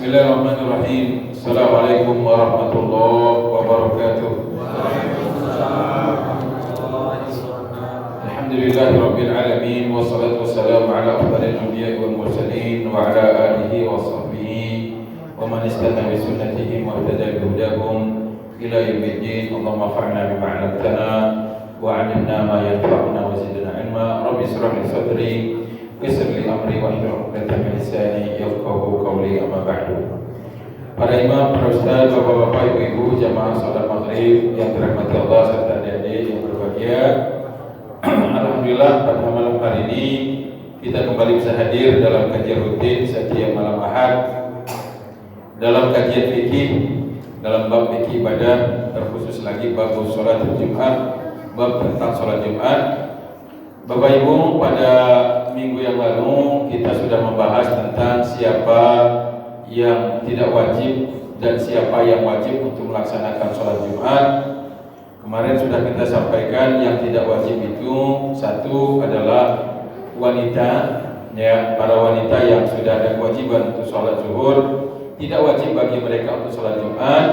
Bismillahirrahmanirrahim. Assalamualaikum warahmatullahi wabarakatuh. Alhamdulillahirabbil alamin wassalatu wassalamu ala afdhalil anbiya'i wal mursalin wa ala alihi wa sahbihi wa man istana bi sunnatihim wa ihtada bi hudahum ila yaumiddin. Allahumma fa'alna bima 'allamtana wa 'allimna ma yanfa'una wa zidna 'ilma. Rabbi ishrah li sadri yassir li amri wa hlul 'uqdatam min lisani yafqahu qawli. Amma ba'du. Para imam, para ustaz, bapak-bapak, ibu-ibu, jamaah salat maghrib yang dirahmati Allah serta adik-adik yang berbahagia. Alhamdulillah pada malam hari ini kita kembali bisa hadir dalam kajian rutin setiap malam Ahad dalam kajian fikih, dalam bab fikih ibadah, terkhusus lagi bab salat Jumat, bab tentang salat Jumat. Bapak Ibu, pada minggu yang lalu kita sudah membahas tentang siapa yang tidak wajib dan siapa yang wajib untuk melaksanakan sholat Jumat. Kemarin sudah kita sampaikan yang tidak wajib itu satu adalah wanita, ya, para wanita yang sudah ada kewajiban untuk sholat zuhur, tidak wajib bagi mereka untuk sholat Jumat.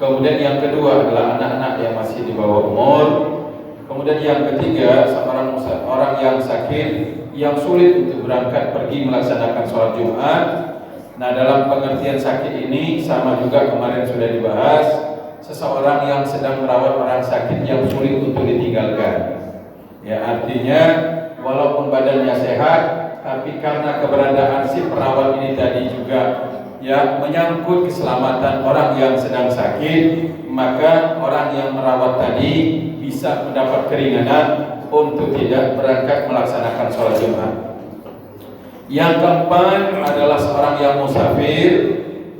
Kemudian yang kedua adalah anak-anak yang masih di bawah umur. Kemudian yang ketiga, orang yang sakit yang sulit untuk berangkat pergi melaksanakan sholat Jumat. Nah, dalam pengertian sakit ini sama juga kemarin sudah dibahas, seseorang yang sedang merawat orang sakit yang sulit untuk ditinggalkan. Ya, artinya walaupun badannya sehat, tapi karena keberadaan si perawat ini tadi juga ya menyangkut keselamatan orang yang sedang sakit, maka orang yang merawat tadi bisa mendapat keringanan untuk tidak berangkat melaksanakan sholat Jumat. Yang keempat adalah seorang yang musafir.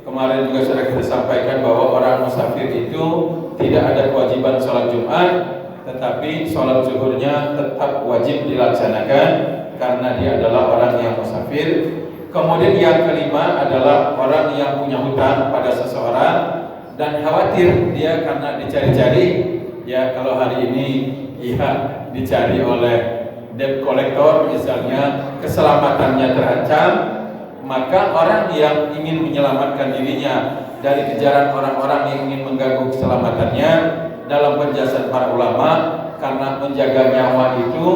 Kemarin juga sudah kita sampaikan bahwa orang musafir itu tidak ada kewajiban sholat Jumat, tetapi sholat zuhurnya tetap wajib dilaksanakan karena dia adalah orang yang musafir. Kemudian yang kelima adalah orang yang punya hutang pada seseorang dan khawatir dia karena dicari-cari, ya kalau hari ini ya dicari oleh debt collector misalnya, keselamatannya terancam, maka orang yang ingin menyelamatkan dirinya dari kejaran orang-orang yang ingin mengganggu keselamatannya, dalam penjelasan para ulama, karena menjaga nyawa itu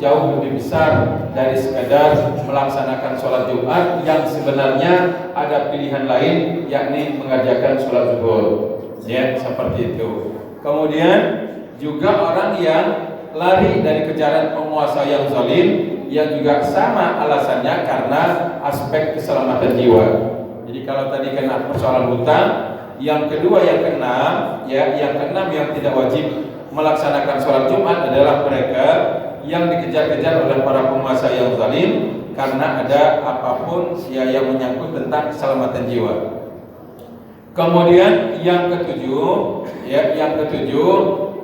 jauh lebih besar dari sekadar melaksanakan sholat Jumat yang sebenarnya ada pilihan lain, yakni mengerjakan sholat zuhur, ya seperti itu. Kemudian juga orang yang lari dari kejaran penguasa yang zalim, yang juga sama alasannya karena aspek keselamatan jiwa. Jadi kalau tadi kena persoalan hutang, yang kedua yang keenam, ya yang keenam yang tidak wajib melaksanakan sholat Jumat adalah mereka yang dikejar-kejar oleh para penguasa yang zalim karena ada apapun ya yang menyangkut tentang keselamatan jiwa. Kemudian yang ketujuh,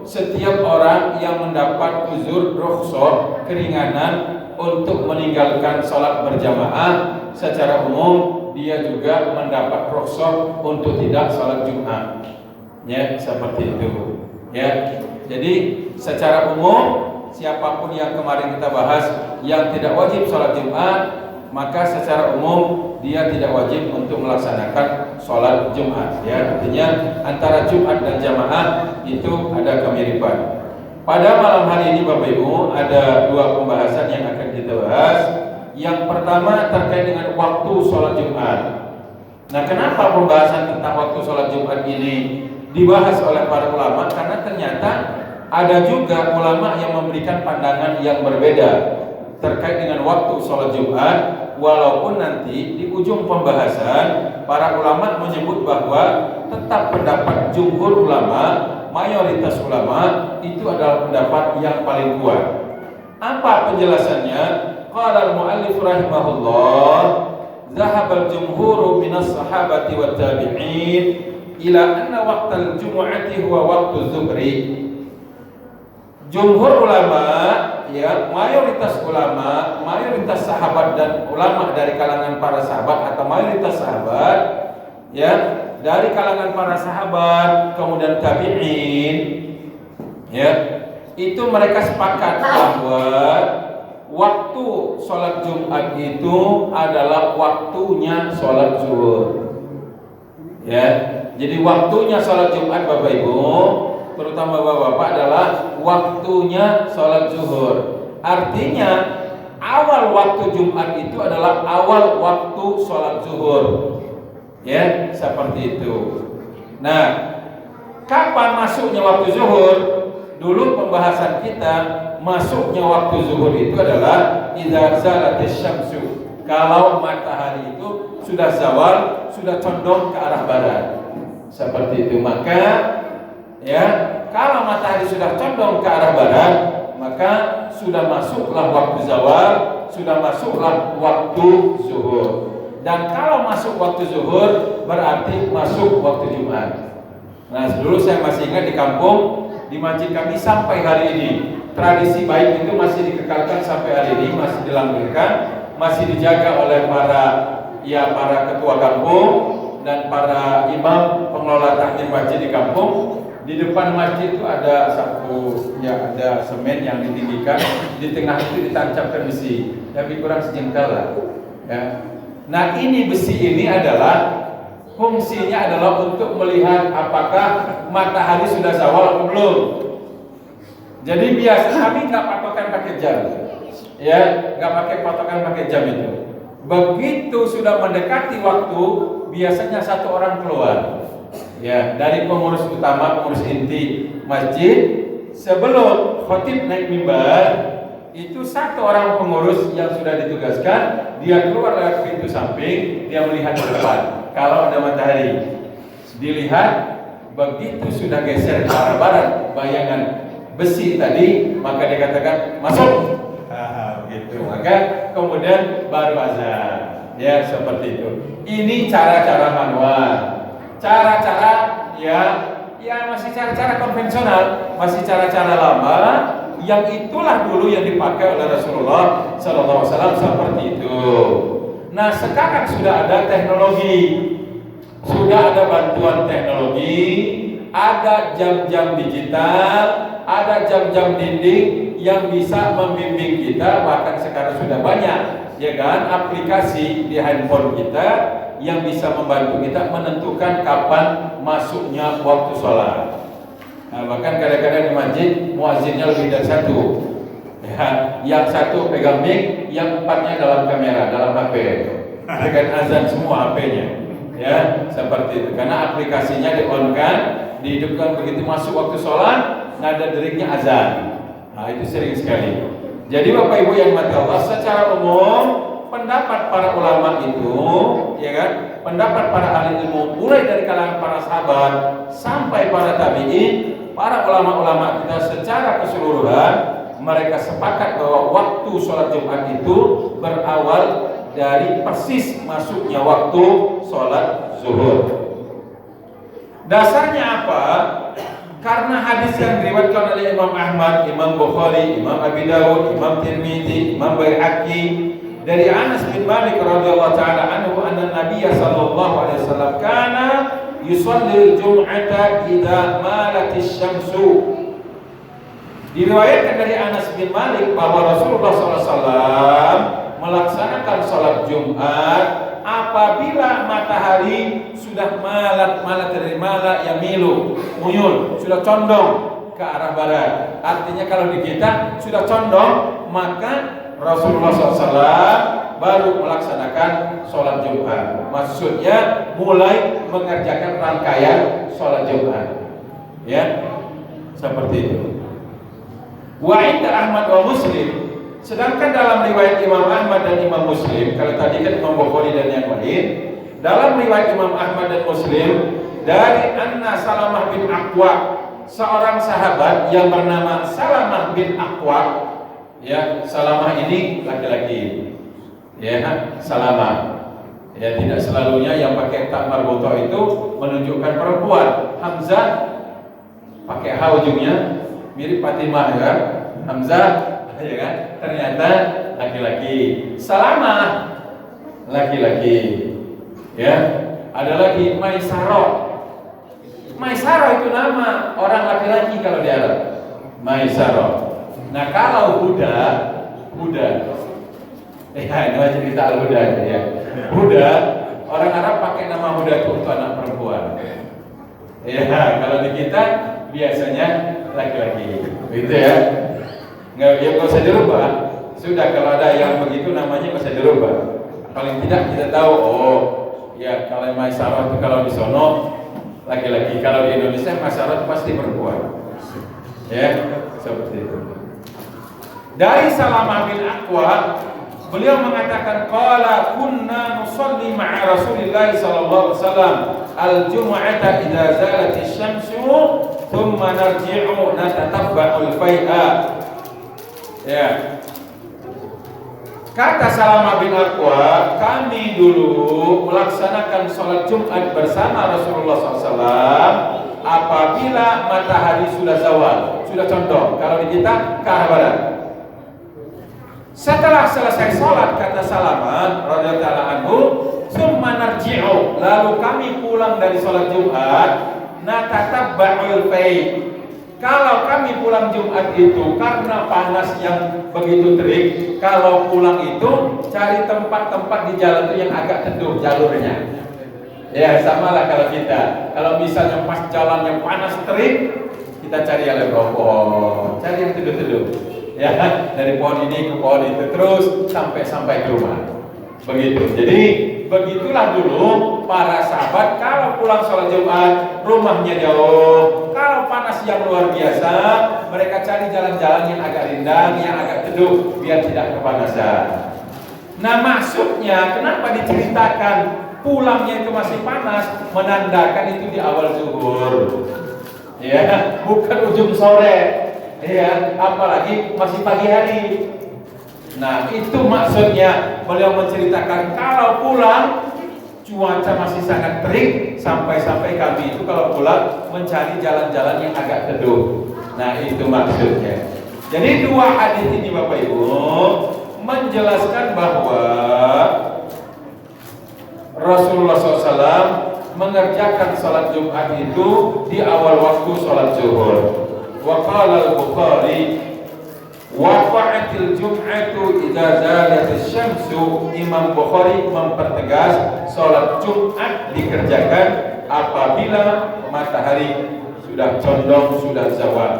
setiap orang yang mendapat uzur rukhsah, keringanan untuk meninggalkan sholat berjamaah secara umum, dia juga mendapat rukhsah untuk tidak sholat Jumat. Ya, seperti itu. Ya. Jadi secara umum siapapun yang kemarin kita bahas yang tidak wajib sholat Jumat, maka secara umum dia tidak wajib untuk melaksanakan sholat Jumat. Ya, artinya antara Jumat dan jamaah itu ada kemiripan. Pada malam hari ini Bapak Ibu ada dua pembahasan yang akan kita bahas. Yang pertama terkait dengan waktu sholat Jumat. Nah, kenapa pembahasan tentang waktu sholat Jumat ini dibahas oleh para ulama? Karena ternyata ada juga ulama yang memberikan pandangan yang berbeda terkait dengan waktu sholat Jumat, walaupun nanti di ujung pembahasan para ulama menyebut bahwa tetap pendapat jumhur ulama, mayoritas ulama itu adalah pendapat yang paling kuat. Apa penjelasannya? Qala al-muallif rahimahullah, dhahaba al-jumhur minas sahabati wat tabi'in ila anna waqtal jumu'ati huwa waqtu zuhri. Jumhur ulama, ya mayoritas ulama, mayoritas sahabat dan ulama dari kalangan para sahabat atau mayoritas sahabat, ya dari kalangan para sahabat kemudian tabi'in, ya itu mereka sepakat bahwa waktu sholat Jumat itu adalah waktunya sholat zuhur. Ya, jadi waktunya sholat Jumat Bapak Ibu, terutama Bapak-bapak adalah waktunya sholat zuhur. Artinya awal waktu Jumat itu adalah awal waktu sholat zuhur. Ya, seperti itu. Nah, kapan masuknya waktu zuhur? Dulu pembahasan kita masuknya waktu zuhur itu adalah idza zalatis syamsu. Kalau matahari itu sudah zawal, sudah condong ke arah barat. Seperti itu. Maka ya, kalau matahari sudah condong ke arah barat, maka sudah masuklah waktu zawal, sudah masuklah waktu zuhur. Dan kalau masuk waktu zuhur berarti masuk waktu Jumat. Nah, dulu saya masih ingat di kampung, di masjid kami sampai hari ini tradisi baik itu masih dikekalkan sampai hari ini, masih dilanggengkan, masih dijaga oleh para ketua kampung dan para imam pengelola takmir masjid di kampung. Di depan masjid itu ada ada semen yang ditinggikan, di tengah itu ditancapkan besi, tapi kurang sejengkal lah. Ya. Nah, ini besi ini adalah fungsinya adalah untuk melihat apakah matahari sudah zawal atau belum. Jadi biasa kami nggak patokan pakai jam, ya, nggak pakai jam itu. Begitu sudah mendekati waktu, biasanya satu orang keluar, ya, dari pengurus utama, pengurus inti masjid. Sebelum khatib naik mimbar, itu satu orang pengurus yang sudah ditugaskan, dia keluar lewat pintu samping, dia melihat ke depan. Kalau ada matahari, dilihat, begitu sudah geser ke arah barat, bayangan besi tadi, maka dikatakan masuk. Gitu. Maka kemudian baru azan. Ya, seperti itu. Ini cara-cara manual. Cara-cara ya masih cara-cara konvensional, masih cara-cara lama yang itulah dulu yang dipakai oleh Rasulullah SAW seperti itu. Nah, sekarang sudah ada teknologi, sudah ada bantuan teknologi, ada jam-jam digital, ada jam-jam dinding yang bisa membimbing kita. Bahkan sekarang sudah banyak, ya kan, aplikasi di handphone kita yang bisa membantu kita menentukan kapan masuknya waktu sholat. Nah, bahkan kadang-kadang di masjid muazzinnya lebih dari satu. Ya, yang satu pegang mic, yang empatnya dalam kamera, dalam HP. Dengan azan semua HP-nya. Ya, seperti itu. Karena aplikasinya di-on-kan, dihidupkan begitu masuk waktu sholat, nada deringnya azan. Nah, itu sering sekali. Jadi Bapak Ibu yang mati Allah, secara umum pendapat para ulama itu, ya kan, pendapat para ahli ilmu mulai dari kalangan para sahabat sampai para tabi'in, para ulama-ulama kita secara keseluruhan mereka sepakat bahwa waktu sholat Jumat itu berawal dari persis masuknya waktu sholat zuhur. Dasarnya apa? Karena hadis yang diriwayatkan oleh Imam Ahmad, Imam Bukhari, Imam Abi Dawud, Imam Tirmidzi, Imam Baihaqi dari Anas bin Malik radhiyallahu taala anhu anna Nabiy sallallahu alaihi wasallam kana yusalli al-jum'ata idza malatis syamsu. Diriwayatkan dari Anas bin Malik bahwa Rasulullah SAW melaksanakan sholat Jumat apabila matahari sudah malat dari mala yamilu, muyul, sudah condong ke arah barat. Artinya kalau di kita sudah condong, maka Rasulullah SAW baru melaksanakan sholat Jumat. Maksudnya mulai mengerjakan rangkaian sholat Jumat. Ya, seperti itu. Wa inda Ahmad wa Muslim. Sedangkan dalam riwayat Imam Ahmad dan Imam Muslim, kalau tadi kan Imam Bukhari dan yang lain, dalam riwayat Imam Ahmad dan Muslim dari Anna Salamah bin Aqwa, seorang sahabat yang bernama Salamah bin Aqwa, ya, Salamah ini laki-laki, ya, Salamah, ya, tidak selalunya yang pakai tak marbutoh itu menunjukkan perempuan. Hamzah pakai H ujungnya, mirip Fatimah, ya, Hamzah, ya kan, ternyata laki-laki. Salamah laki-laki, ya. Ada lagi Maisarah. Maisarah itu nama orang laki-laki kalau di Arab, Maisarah. Nah, kalau Huda, ya, ini cerita Al-Huda, ya. Huda, orang Arab pakai nama Huda itu untuk anak perempuan. Ya, kalau di kita biasanya laki-laki, gitu ya. Nggak, ya nggak usah dirubah. Sudah kalau ada yang begitu namanya nggak usah dirubah. Paling tidak kita tahu, oh, ya kalau masyarakat itu kalau di sono laki-laki, kalau di Indonesia masyarakat pasti perempuan. Ya, seperti itu. Dari Salamah bin Aqwa, beliau mengatakan qala kunna nusalli ma'a Rasulillah sallallahu alaihi wasallam al-jum'ata idza zalat asy-syamsu thumma narji'u natatabba'u al-fai'a. Ya. Kata Salamah bin Aqwa, kami dulu melaksanakan sholat Jumat bersama Rasulullah SAW apabila matahari sudah zawal, sudah condong. Kalau di kita ke arah barat. Setelah selesai sholat, kata Salamah radhiyallahu anhu, summa narji'u, lalu kami pulang dari sholat Jumat, natatabba'ul fai'. Kalau kami pulang Jumat itu karena panas yang begitu terik, kalau pulang itu cari tempat-tempat di jalan itu yang agak teduh jalurnya. Ya sama lah kalau kita. Kalau misalnya pas jalan yang panas terik, kita cari yang rokok, cari yang teduh-teduh. Ya dari pohon ini ke pohon itu terus sampai ke rumah. Begitu. Jadi begitulah dulu para sahabat kalau pulang sholat Jumat rumahnya jauh, kalau panas yang luar biasa mereka cari jalan-jalan yang agak rindang, yang agak teduh biar tidak kepanasan. Nah maksudnya kenapa diceritakan pulangnya itu masih panas, menandakan itu di awal zuhur, ya bukan ujung sore, ya apalagi masih pagi hari. Nah itu maksudnya beliau menceritakan kalau pulang cuaca masih sangat terik, sampai kami itu kalau pulang mencari jalan-jalan yang agak teduh. Nah itu maksudnya. Jadi dua hadis ini Bapak Ibu menjelaskan bahwa Rasulullah SAW mengerjakan sholat Jumat itu di awal waktu sholat zuhur. Wa qala al-Bukhari waqa'atil jum'atu idza zalatis syamsu. Imam Bukhari mempertegas salat Jumat dikerjakan apabila matahari sudah condong, sudah zawal.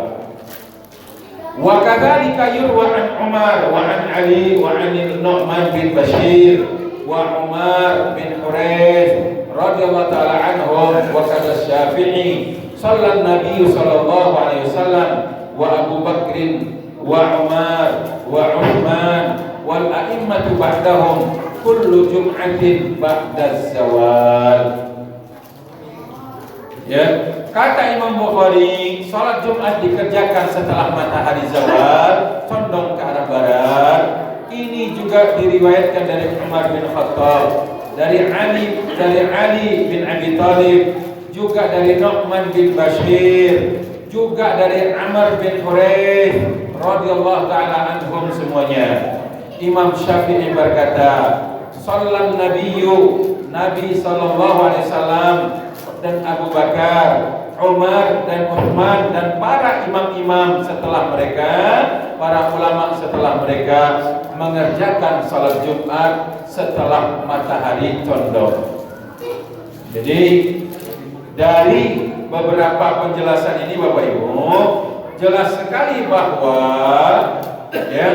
Wa kadzalika yurwa an Umar wa an Ali wa an Nu'man bin Bashir wa Umar bin Hurayth radhiyallahu ta'ala anhum wa kadza Syafi'i sallallahu Nabi sallallahu alaihi wasallam wa Abu Bakrin wa Umar wa Uthman wal a'immatu ba'dahum kullu jum'atin ba'da zawal. Ya, kata Imam Bukhari, salat Jumat dikerjakan setelah matahari zawal, condong ke arah barat. Ini juga diriwayatkan dari Umar bin Khattab, dari Ali bin Abi Thalib, juga dari Nu'man bin Bashir, juga dari Amr bin Hurayth radhiyallahu ta'ala anhum semuanya. Imam Syafi'i berkata, sallallahu Nabi sallallahu alaihi wasallam dan Abu Bakar, Umar dan Uthman dan para imam-imam setelah mereka, para ulama setelah mereka mengerjakan salat Jumat setelah matahari condong. Jadi dari beberapa penjelasan ini Bapak Ibu jelas sekali bahwa ya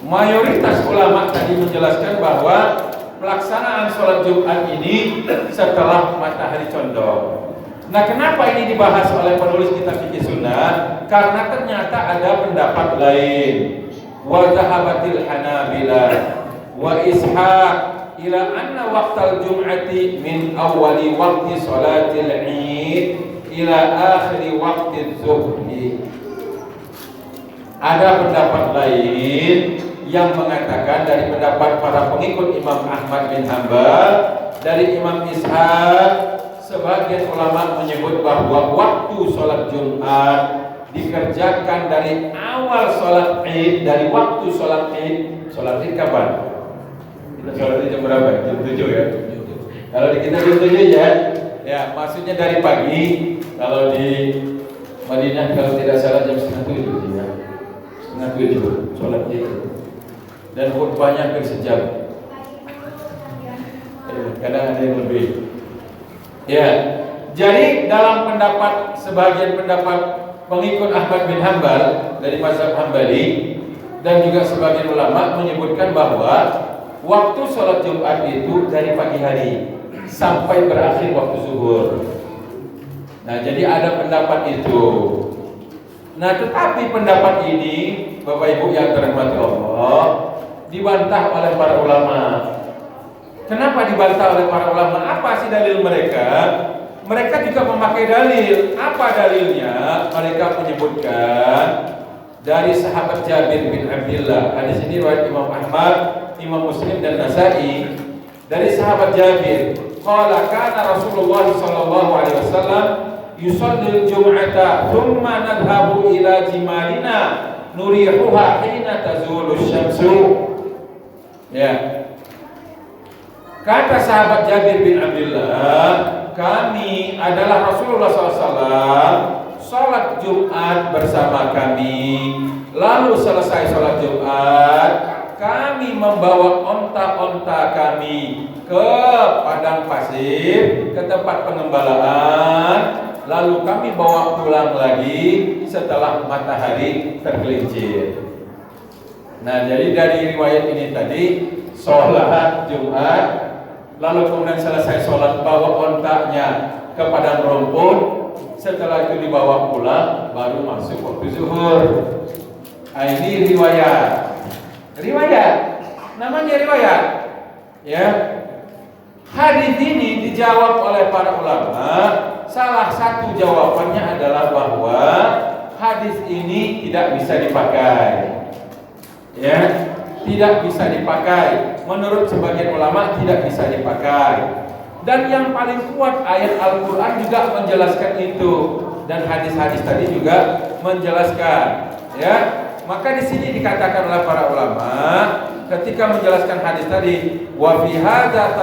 mayoritas ulama tadi menjelaskan bahwa pelaksanaan sholat Jumat ini setelah matahari condong. Nah, kenapa ini dibahas oleh penulis kitab fikih sunnah? Karena ternyata ada pendapat lain. Wa zahabatil Hanabilah wa Ishaq ila anna waqtal jum'ati min awwali waqti sholatil Id ila akhiri waqti zuhri. Ada pendapat lain yang mengatakan dari pendapat para pengikut Imam Ahmad bin Hanbal, dari Imam Ishaq, sebagian ulama menyebut bahwa waktu sholat Jumat dikerjakan dari awal sholat Id, dari waktu sholat Id. Sholat Id kapan? Kita sholat Id jam berapa? Jam 7 ya? Kalau di kita jam 7 ya? Ya, maksudnya dari pagi. Kalau di Madinah kalau tidak salah jam setengah 7 ya. Setengah 7 sholat Id. Dan khutbahnya hampir sejam. Kadang ada yang lebih. Ya, Jadi dalam sebagian pendapat pengikut Ahmad bin Hanbal dari mazhab Hambali dan juga sebagian ulama menyebutkan bahwa waktu sholat Jumat itu dari pagi hari sampai berakhir waktu zuhur. Nah, jadi ada pendapat itu. Nah, tetapi pendapat ini, Bapak Ibu yang dirahmati Allah, dibantah oleh para ulama. Kenapa dibantah oleh para ulama? Apa sih dalil mereka? Mereka juga memakai dalil. Apa dalilnya? Mereka menyebutkan dari sahabat Jabir bin Abdullah. Hadis ini riwayat Imam Ahmad, Imam Muslim dan Nasa'i. Dari sahabat Jabir, qala kana Rasulullah sallallahu alaihi wasallam yusallil jum'ata thumma nadhhabu ila jimalina nurihuha hina tazulu syamsu. Ya. Kata sahabat Jabir bin Abdullah, kami adalah Rasulullah SAW sholat Jumat bersama kami. Lalu selesai sholat Jumat, kami membawa onta-onta kami ke padang pasir, ke tempat pengembalaan. Lalu kami bawa pulang lagi setelah matahari tergelincir. Nah, jadi dari riwayat ini tadi, sholat Jumat, lalu kemudian selesai sholat bawa ontanya ke padang rumput, setelah itu dibawa pulang, baru masuk waktu zuhur. Nah, ini riwayat, namanya riwayat. Ya, hadis ini dijawab oleh para ulama. Salah satu jawabannya adalah bahwa hadis ini tidak bisa dipakai. Ya, tidak bisa dipakai. Menurut sebagian ulama tidak bisa dipakai. Dan yang paling kuat ayat Al-Quran juga menjelaskan itu, dan hadis-hadis tadi juga menjelaskan. Ya, maka di sini dikatakan oleh para ulama ketika menjelaskan hadis tadi, wa fi hadza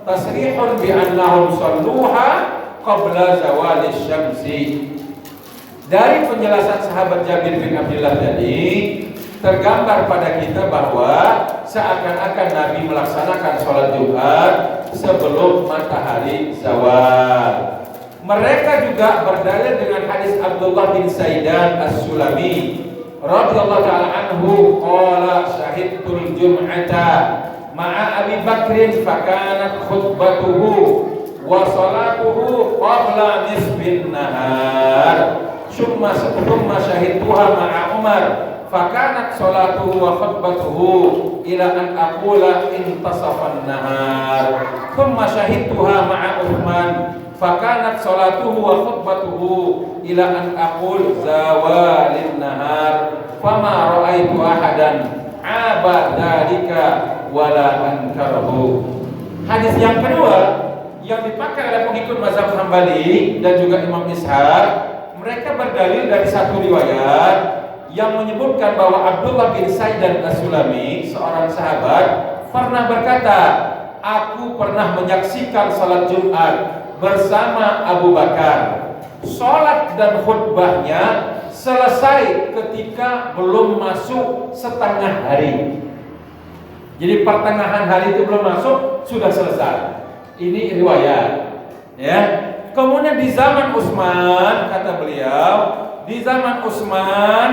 tasrihun bi annahum salluha qabla zawali syamsi. Dari penjelasan sahabat Jabir bin Abdullah tadi tergambar pada kita bahwa seakan-akan Nabi melaksanakan sholat Jumat sebelum matahari zawal. Mereka juga berdalil dengan hadis Abdullah bin Saidan As-Sulami radhiyallahu ta'ala anhu, qala syahidtul jum'ata ma'a Abi Bakrin fakanat khutbatuhu wa salatuhu qabla nisbin nahar summa syahidtuha ma'a Umar fakanat salatuhu wa khutbatuhu ila an aqula intasafan nahar thumma syahidtuha ma'a Uthman fakanat salatuhu wa khutbatuhu ila an aqul zawalin nahar fama ra'aitu ahadan aba dzalika wala ankarahu. Hadis yang kedua yang dipakai oleh pengikut mazhab Hambali dan juga Imam Ishaq, mereka berdalil dari satu riwayat yang menyebutkan bahwa Abdullah bin Saidan As-Sulami, seorang sahabat, pernah berkata, aku pernah menyaksikan salat Jumat bersama Abu Bakar. Salat dan khutbahnya selesai ketika belum masuk setengah hari. Jadi pertengahan hari itu belum masuk, sudah selesai. Ini riwayat. Ya. Kemudian di zaman Utsman, kata beliau, di zaman Utsman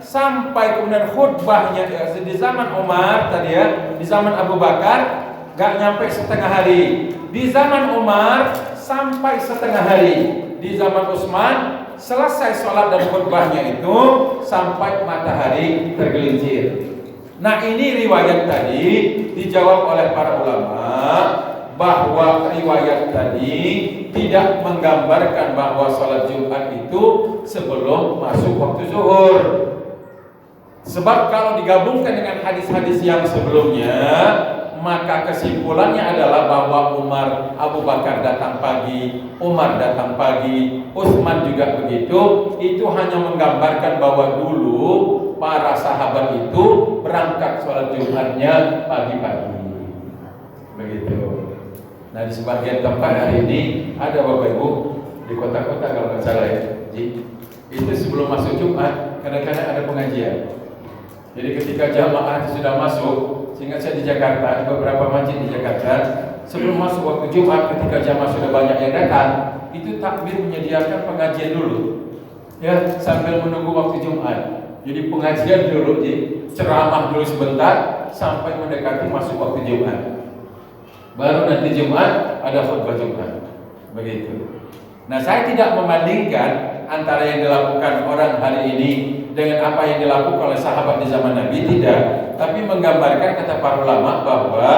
sampai kemudian khutbahnya di zaman Umar tadi ya, di zaman Abu Bakar gak nyampe setengah hari. Di zaman Umar sampai setengah hari. Di zaman Utsman selesai sholat dan khutbahnya itu sampai matahari tergelincir. Nah, ini riwayat tadi dijawab oleh para ulama bahwa riwayat tadi tidak menggambarkan bahwa sholat Jumat itu sebelum masuk waktu zuhur. Sebab kalau digabungkan dengan hadis-hadis yang sebelumnya, maka kesimpulannya adalah bahwa Abu Bakar datang pagi, Umar datang pagi, Utsman juga begitu. Itu hanya menggambarkan bahwa dulu para sahabat itu berangkat sholat Jumatnya pagi-pagi. Begitu. Nah, di sebagian tempat hari ini ada Bapak Ibu di kota-kota kalau nggak salah ya, itu sebelum masuk Jumat kadang-kadang ada pengajian. Jadi ketika jamaah sudah masuk, Seingat saya di Jakarta, di beberapa masjid di Jakarta, sebelum masuk waktu Jumat ketika jamaah sudah banyak yang datang, itu takbir menyediakan pengajian dulu. Ya, sambil menunggu waktu Jumat. Jadi pengajian dulu, ceramah dulu sebentar sampai mendekati masuk waktu Jumat. Baru nanti Jumat ada khutbah Jumat. Begitu. Nah, saya tidak membandingkan antara yang dilakukan orang hari ini dengan apa yang dilakukan oleh sahabat di zaman Nabi, tidak. Tapi menggambarkan kata para ulama bahwa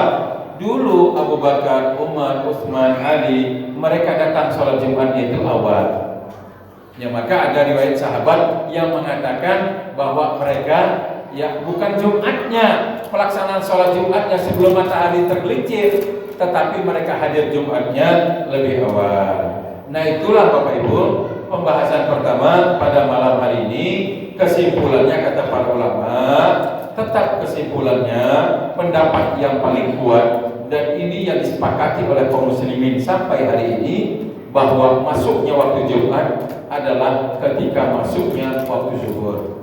dulu Abu Bakar, Umar, Utsman, Ali, mereka datang sholat Jumat itu awal. Ya, maka ada riwayat sahabat yang mengatakan bahwa mereka bukan Jumatnya, pelaksanaan sholat Jumatnya sebelum matahari tergelincir, tetapi mereka hadir Jumatnya lebih awal. Nah, itulah Bapak Ibu pembahasan pertama pada malam hari ini. Kesimpulannya kata para ulama, tetap kesimpulannya pendapat yang paling kuat dan ini yang disepakati oleh kaum muslimin sampai hari ini, bahwa masuknya waktu Jumat adalah ketika masuknya waktu zuhur.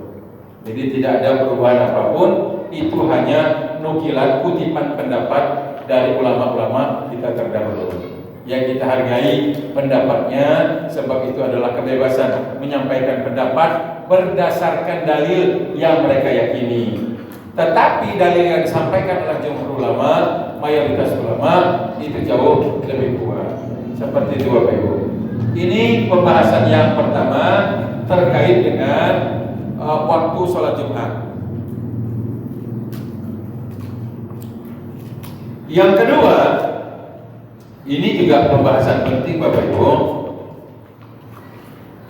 Jadi tidak ada perubahan apapun, itu hanya nukilan kutipan pendapat dari ulama-ulama kita terdahulu. Yang kita hargai pendapatnya, sebab itu adalah kebebasan menyampaikan pendapat berdasarkan dalil yang mereka yakini. Tetapi dalil yang disampaikan oleh jumhur ulama, mayoritas ulama itu jauh lebih kuat. Seperti itu Bapak Ibu. Ini pembahasan yang pertama terkait dengan waktu sholat Jumat. Yang kedua, ini juga pembahasan penting Bapak Ibu.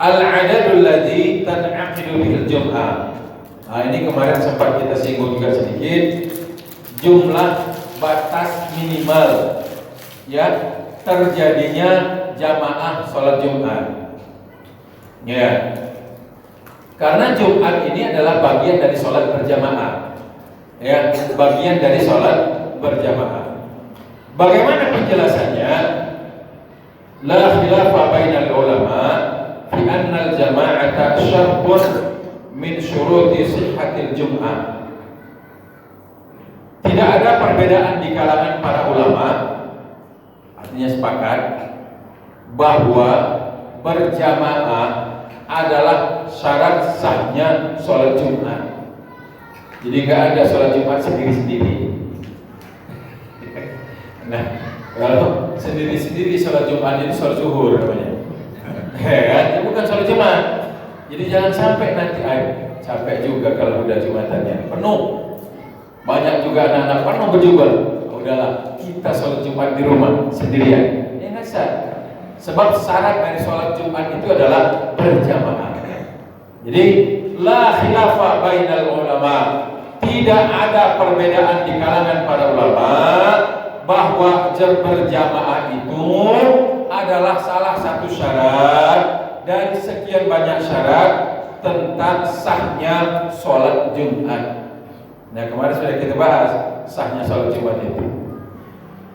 Al-adadul ladzi tan'aqidu bihil jum'ah. Nah, ini kemarin sempat kita singgung juga sedikit. Jumlah batas minimal ya terjadinya jamaah sholat Jumat. Ya. Karena Jumat ini adalah bagian dari sholat berjamaah. Ya, bagian dari sholat berjamaah. Bagaimana penjelasannya? La khilafa bainal ulama fi anna al-jama'ata syartun min syuruti sihhatil jum'ah. Tidak ada perbedaan di kalangan para ulama, artinya sepakat bahwa berjamaah adalah syarat sahnya sholat Jumat. Jadi nggak ada sholat Jumat sendiri-sendiri. Nah, kalau sendiri-sendiri sholat Jumat itu sholat zuhur namanya. Kan? Bukan sholat Jumat. Jadi jangan sampai nanti capek juga kalau udah Jumatannya penuh. Banyak juga anak-anak penuh berjubel. Udahlah, kita sholat Jumat di rumah sendirian. Ya nggak sah. Sebab syarat dari sholat Jumat itu adalah berjamaah. Jadi la khilafa bainal ulama. Tidak ada perbedaan di kalangan para ulama bahwa berjamaah itu adalah salah satu syarat dari sekian banyak syarat tentang sahnya sholat Jumat. Nah, kemarin sudah kita bahas sahnya sholat Jumat itu.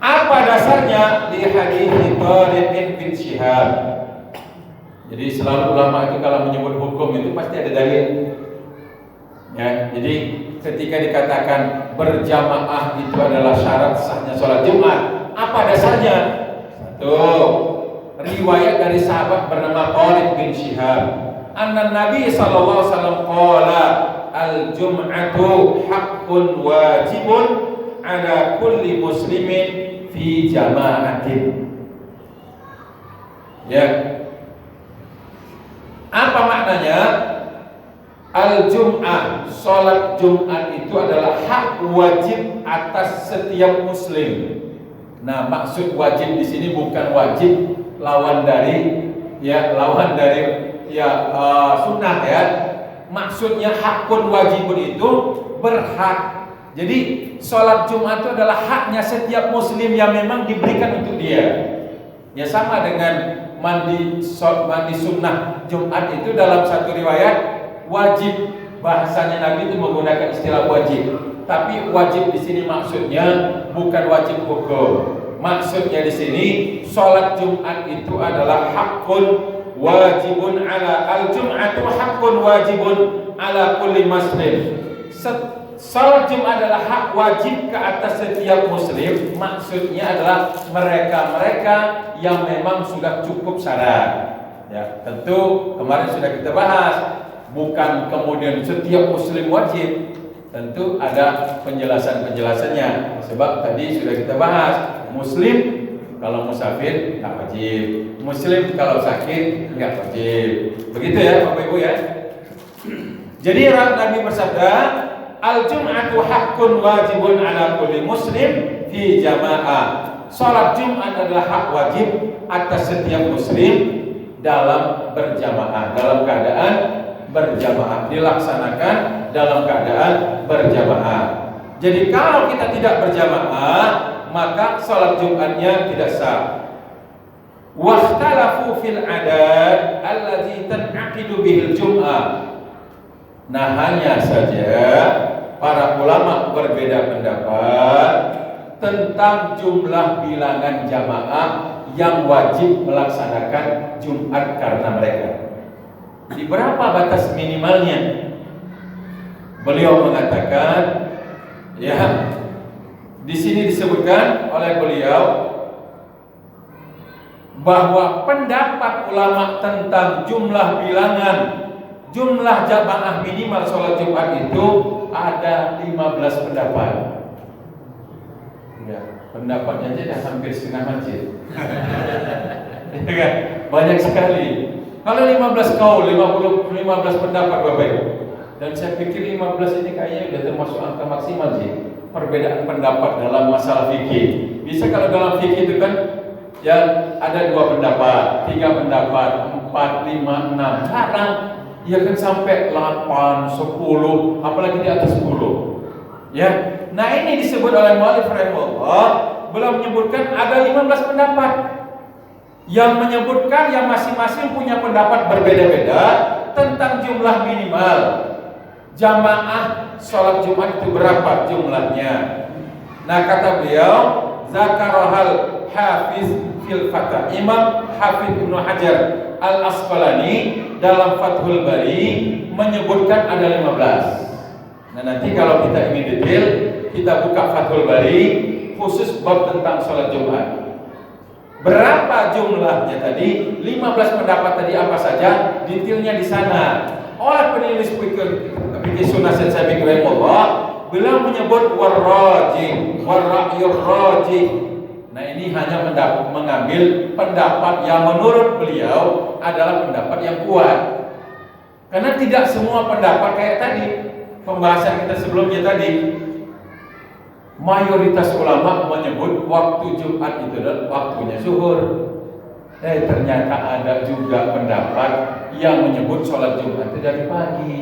Apa dasarnya? Di hadis Tariq bin Syihab. Jadi selalu ulama itu kalau menyebut hukum itu pasti ada dalil. Ya, jadi ketika dikatakan berjamaah itu adalah syarat sahnya sholat Jumat, apa dasarnya? Satu, riwayat dari sahabat bernama Tariq bin Syihab. Anna Nabi sallallahu alaihi wasallam qala al-jum'atu haqqun wajibun ala kulli muslimin fi jama'atin. Ya. Apa maknanya? Al-jum'ah, salat Jumat itu adalah hak wajib atas setiap muslim. Nah, maksud wajib di sini bukan wajib lawan dari sunnah ya. Maksudnya hakun wajibun itu berhak. Jadi sholat Jumat itu adalah haknya setiap muslim yang memang diberikan untuk dia. Ya, sama dengan mandi sunnah Jumat itu dalam satu riwayat wajib. Bahasanya Nabi itu menggunakan istilah wajib. Tapi wajib di sini maksudnya bukan wajib hukum. Maksudnya di sini sholat Jumat itu adalah hakun wajibun ala al-jum'atu hakun wajibun ala kulli muslim. Salat Jumat adalah hak wajib ke atas setiap muslim. Maksudnya adalah mereka-mereka yang memang sudah cukup syarat. Ya, tentu kemarin sudah kita bahas, bukan kemudian setiap muslim wajib. Tentu ada penjelasan-penjelasannya. Sebab tadi sudah kita bahas, muslim kalau musafir nggak wajib, muslim kalau sakit nggak wajib. Begitu ya Bapak Ibu ya. Jadi Nabi bersabda, al-jum'atu haqqun wajibun ala kulli muslim fi jamaah. Salat Jumat adalah hak wajib atas setiap muslim dalam berjamaah, dalam keadaan berjamaah, dilaksanakan dalam keadaan berjamaah. Jadi kalau kita tidak berjamaah, maka salat Jumatnya tidak sah. Wakhtalafu fil adad allazi tan'aqidu bihil jum'ah. Nah, hanya saja para ulama berbeda pendapat tentang jumlah bilangan jamaah yang wajib melaksanakan Jumat karena mereka. Di berapa batas minimalnya? Beliau mengatakan, ya, di sini disebutkan oleh beliau bahwa pendapat ulama tentang jumlah bilangan, jumlah jamaah minimal sholat Jumat itu ada 15 pendapat. Ya, pendapatnya aja hampir setengah masjid. Ya kan? Banyak sekali. Kalau 15 kaul, 15 pendapat Bapak Ibu. Dan saya pikir 15 ini kayaknya sudah termasuk angka maksimal sih. Perbedaan pendapat dalam masalah fikih. Bisa kalau dalam fikih itu kan ya ada 2 pendapat, 3 pendapat, 4, 5, 6. Sekarang ya kan sampai 8, 10, apalagi di atas 10. Ya. Nah, ini disebut oleh mu'allif rahimahullah, beliau menyebutkan ada 15 pendapat yang menyebutkan yang masing-masing punya pendapat berbeda-beda tentang jumlah minimal jamaah sholat Jumat itu berapa jumlahnya. Nah, kata beliau, zakarahal hafiz fil fatah, Imam Hafiz Ibnu Hajar Al-Asqalani dalam Fathul Bari menyebutkan ada 15. Nah, nanti kalau kita ingin detail, kita buka Fathul Bari khusus bab tentang sholat Jumat. Berapa jumlahnya tadi? 15 pendapat tadi apa saja? Detailnya di sana. Oleh penulis fikih sunnah Syafi'i rahimahullah, beliau menyebut warrajih, warra'yur rajih. Nah, ini hanya mengambil pendapat yang menurut beliau adalah pendapat yang kuat. Karena tidak semua pendapat kayak tadi pembahasan kita sebelumnya tadi. Mayoritas ulama menyebut waktu Jumat itu adalah waktunya zuhur. Ternyata ada juga pendapat yang menyebut sholat Jumat itu dari pagi.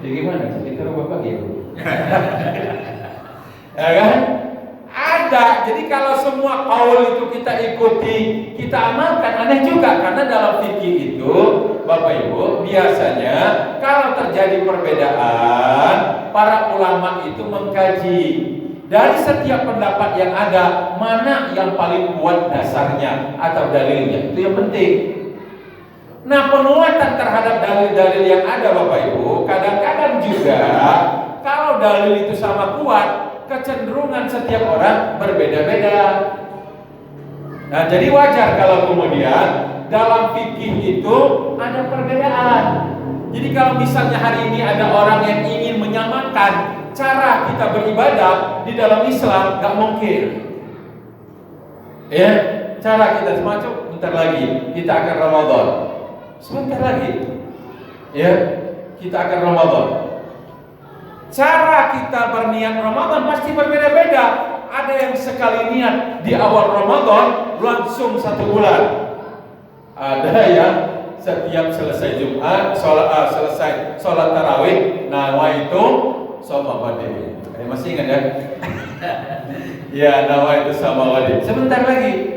Jadi gimana? Kita rubah pagi. Ya kan? Ada. Jadi kalau semua qaul itu kita ikuti, kita amalkan, aneh juga. Karena dalam fikih itu, Bapak Ibu, biasanya kalau terjadi perbedaan, para ulama itu mengkaji dari setiap pendapat yang ada, mana yang paling kuat dasarnya atau dalilnya. Itu yang penting. Nah, penguatan terhadap dalil-dalil yang ada Bapak Ibu, kadang-kadang juga kalau dalil itu sama kuat, kecenderungan setiap orang berbeda-beda. Nah, jadi wajar kalau kemudian dalam fikih itu ada perbedaan. Jadi kalau misalnya hari ini ada orang yang ingin menyamakan cara kita beribadah di dalam Islam, gak mungkin. Ya, cara kita semacam bentar lagi kita akan Ramadan. Sebentar lagi, ya, kita akan Ramadan. Cara kita berniat Ramadan pasti berbeda-beda. Ada yang sekali niat di awal Ramadan langsung 1 bulan. Ada yang setiap selesai Jumat, selesai sholat tarawih, nawaitu sama wadi. Masih ingat ya? Ya, nawaitu sama wadi. Sebentar lagi.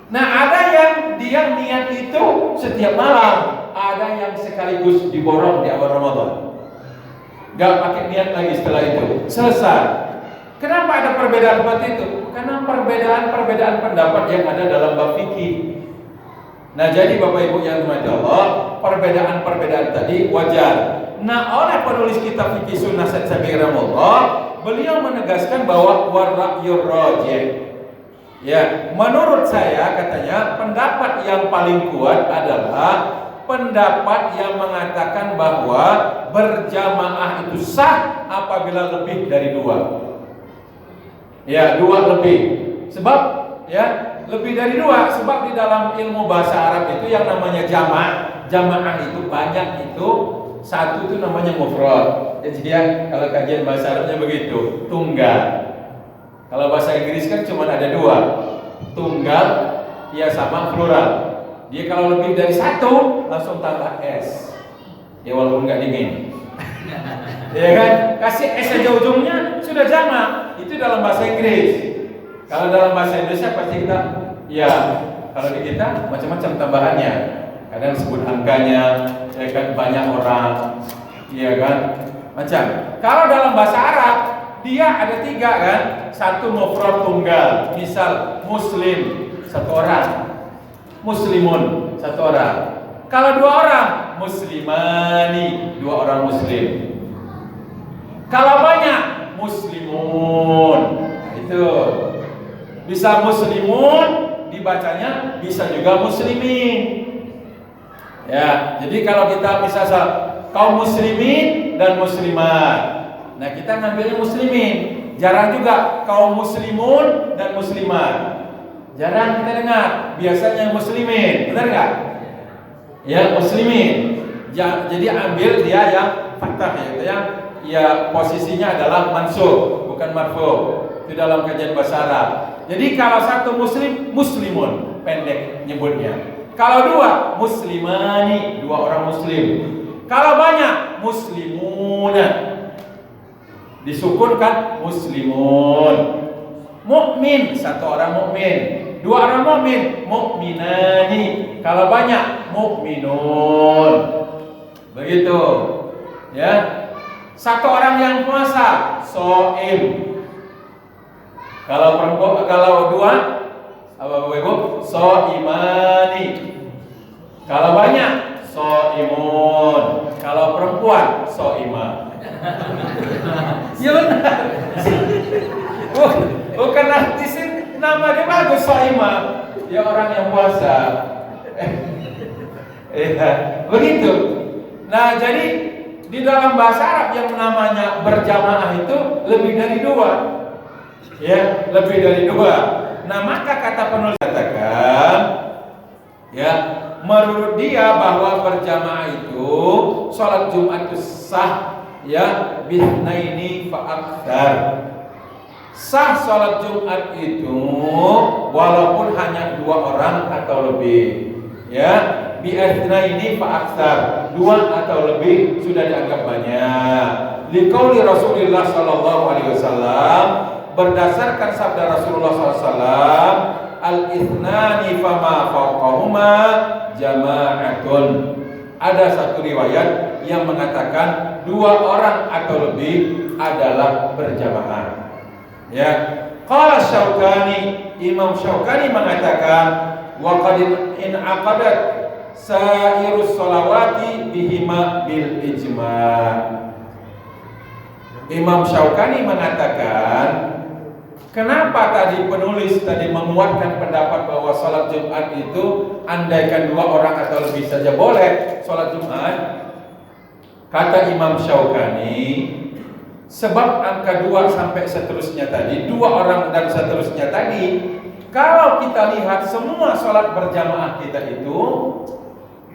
Nah, ada yang dia niat itu setiap malam, ada yang sekaligus diborong di awal Ramadan. Gak pakai niat lagi setelah itu. Selesai. Kenapa ada perbedaan seperti itu? Karena perbedaan pendapat yang ada dalam bab fikih. Nah, jadi Bapak Ibu yang dirahmati Allah, perbedaan tadi wajar. Nah, oleh penulis kitab Fiqih Sunnah Satsabi'i rahimahullah, beliau menegaskan bahwa warra'yur rajih. Ya, menurut saya katanya pendapat yang paling kuat adalah pendapat yang mengatakan bahwa berjamaah itu sah apabila lebih dari 2. Ya, 2 lebih. Sebab ya, lebih dari 2 sebab di dalam ilmu bahasa Arab itu yang namanya jamaah itu banyak itu, satu itu namanya mufrad. Jadi ya, kalau kajian bahasa Arabnya begitu, tunggal. Kalau bahasa Inggris kan cuma ada 2, tunggal, ya sama plural. Dia kalau lebih dari 1 langsung tambah s. Ya walaupun nggak dingin. Ya kan? Kasih s aja ujungnya sudah jamak. Itu dalam bahasa Inggris. Kalau dalam bahasa Indonesia pasti kita, ya kalau di kita macam-macam tambahannya. Kadang sebut angkanya, ya kan, banyak orang, ya kan, macam. Kalau dalam bahasa Arab dia ada 3 kan, 1 mufrad tunggal, misal muslim 1 orang, muslimun 1 orang. Kalau 2 orang, muslimani 2 orang muslim. Kalau banyak, muslimun. Itu bisa muslimun dibacanya, bisa juga muslimin. Ya, jadi kalau kita misalnya kaum muslimin dan muslimat, nah kita ngambilnya muslimin. Jarang juga kaum muslimun dan muslimat. Jarang kita dengar. Biasanya muslimin, benar nggak? Ya, muslimin. Jadi ambil dia yang fathah ya, ya posisinya adalah mansub, bukan marfu. Itu dalam kajian bahasa Arab. Jadi kalau 1 muslim, muslimun, pendek nyebutnya. Kalau 2, muslimani, 2 orang muslim. Kalau banyak, muslimuna, disukunkan muslimun. Mukmin, 1 orang mukmin. 2 orang mukmin, mukminani. Kalau banyak, mukminun. Begitu. Ya. 1 orang yang puasa, shaim. Kalau perempuan, kalau 2, apa Bapak Ibu? Shaimani. Kalau banyak, shaimun. Kalau perempuan, shaimah. Ya benar. Bukan artis, nama dia bagus, shaimah. Ya orang yang puasa. Begitu. Nah, jadi di dalam bahasa Arab yang namanya berjamaah itu lebih dari 2. Ya, lebih dari 2. Nah, maka kata penulis katakan, ya, menurut dia bahwa berjamaah itu sholat Jumat itu sah, ya, bithnaini fa aktsar. Sah sholat Jumat itu walaupun hanya 2 orang atau lebih, ya, bithnaini fa aktsar, 2 atau lebih sudah dianggap banyak. Liqauli Rasulullah sallallahu alaihi wasallam, berdasarkan sabda Rasulullah SAW, al-ithnani fama fawqahuma jama'atun. Ada satu riwayat yang mengatakan 2 orang atau lebih adalah berjamaah. Ya, qala Syaukani, Imam Syaukani mengatakan, wa qad inaqadat sairus sholawati bihima bil ijma'. Imam Syaukani mengatakan, kenapa tadi penulis tadi menguatkan pendapat bahwa sholat Jumat itu andaikan 2 orang atau lebih saja boleh sholat Jumat? Kata Imam Syaukani, sebab angka 2 sampai seterusnya tadi, 2 orang dan seterusnya tadi, kalau kita lihat semua sholat berjamaah kita itu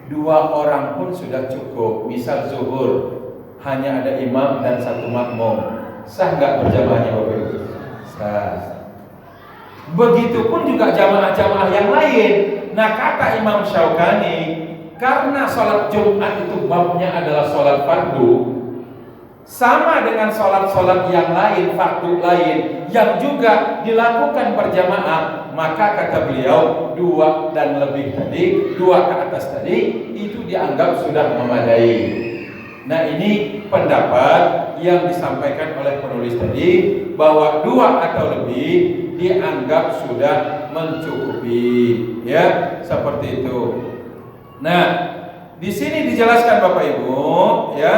2 orang pun sudah cukup. Misal zuhur hanya ada imam dan 1 makmum, sah nggak berjamaahnya Bapak Ibu? Sah. Begitupun juga jamaah-jamaah yang lain. Nah, kata Imam Syaukani, karena sholat Jumat itu babnya adalah sholat fardu, sama dengan sholat-sholat yang lain, fardu lain yang juga dilakukan berjamaah, maka kata beliau 2 dan lebih tadi, 2 ke atas tadi, itu dianggap sudah memadai. Nah, ini pendapat yang disampaikan oleh penulis tadi, bahwa 2 atau lebih dianggap sudah mencukupi, ya, seperti itu. Nah, di sini dijelaskan Bapak Ibu, ya,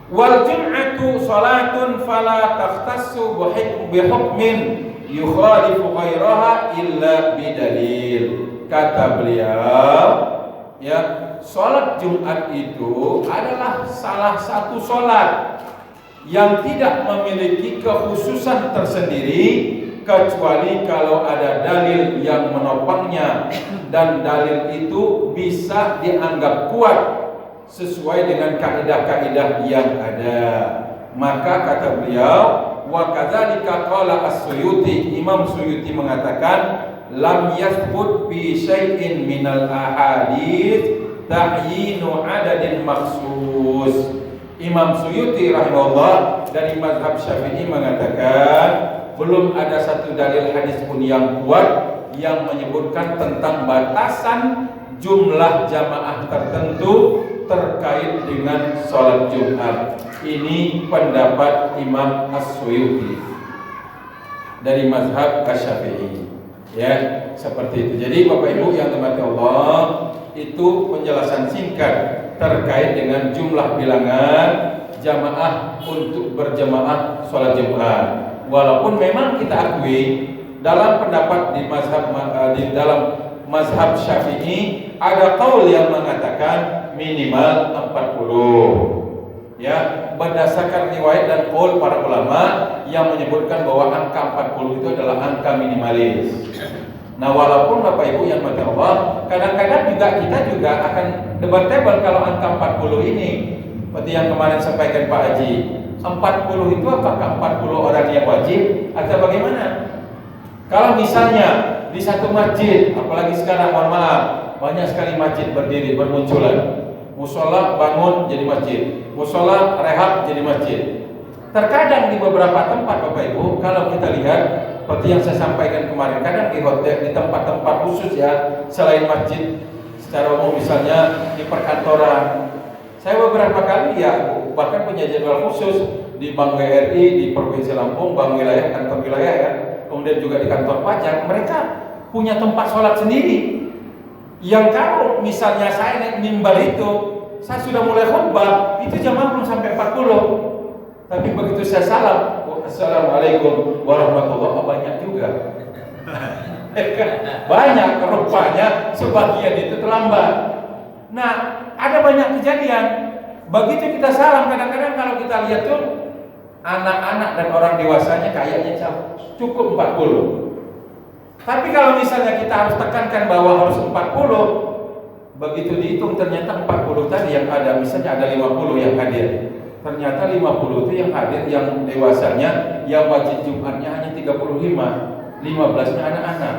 Wal jum'atu salatun fala takhtassu bihukmin yukhalifu ghairaha illa bidalil. Kata beliau, ya, salat Jumat itu adalah salah satu salat yang tidak memiliki kekhususan tersendiri kecuali kalau ada dalil yang menopangnya, dan dalil itu bisa dianggap kuat sesuai dengan kaidah-kaidah yang ada. Maka kata beliau, wa kadzalika qala as-Suyuti, Imam Suyuti mengatakan, lam yathbut bi syai'in minal ahadits ta'yinu adadin maksus. Imam Suyuti rahimahullah dari mazhab Syafi'i mengatakan belum ada satu dalil hadis pun yang kuat yang menyebutkan tentang batasan jumlah jamaah tertentu terkait dengan sholat Jumat. Ini pendapat Imam As-Suyuti dari mazhab Asy-Syafi'i. Ya, seperti itu. Jadi Bapak Ibu yang dirahmati Allah, itu penjelasan singkat terkait dengan jumlah bilangan jamaah untuk berjamaah sholat Jumat. Walaupun memang kita akui dalam pendapat di dalam mazhab Syafi'i ada qaul yang mengatakan minimal 40. Ya, berdasarkan riwayat dan qaul para ulama yang menyebutkan bahwa angka 40 itu adalah angka minimalis. Nah, walaupun Bapak Ibu yang dirahmati Allah, kadang-kadang kita juga akan debatable kalau angka 40 ini. Seperti yang kemarin sampaikan Pak Haji, 40 itu apakah 40 orang yang wajib atau bagaimana? Kalau misalnya di satu masjid, apalagi sekarang mohon maaf, banyak sekali masjid berdiri bermunculan. Musola bangun jadi masjid, musola rehab jadi masjid. Terkadang di beberapa tempat Bapak Ibu, kalau kita lihat seperti yang saya sampaikan kemarin, kadang di hotel, di tempat-tempat khusus ya, selain masjid secara umum, misalnya di perkantoran. Saya beberapa kali ya bahkan punya jadwal khusus di Bank BRI, di Provinsi Lampung, bank wilayah, kantor wilayah ya, kemudian juga di kantor pajak, mereka punya tempat sholat sendiri. Yang kalau misalnya saya naik mimbar itu, saya sudah mulai khutbah, itu jamaah belum sampai 40. Tapi begitu saya salam, assalamualaikum warahmatullahi wabarakatuh, banyak juga. Banyak, rupanya sebagian itu terlambat. Nah, ada banyak kejadian. Begitu kita salam, kadang-kadang kalau kita lihat tuh anak-anak dan orang dewasanya kayaknya cukup 40. Tapi kalau misalnya kita harus tekankan bahwa harus 40, begitu dihitung ternyata 40 tadi yang ada, misalnya ada 50 yang hadir. Ternyata 50 itu yang hadir, yang dewasanya, yang wajib Jumatnya hanya 35, 15-nya anak-anak.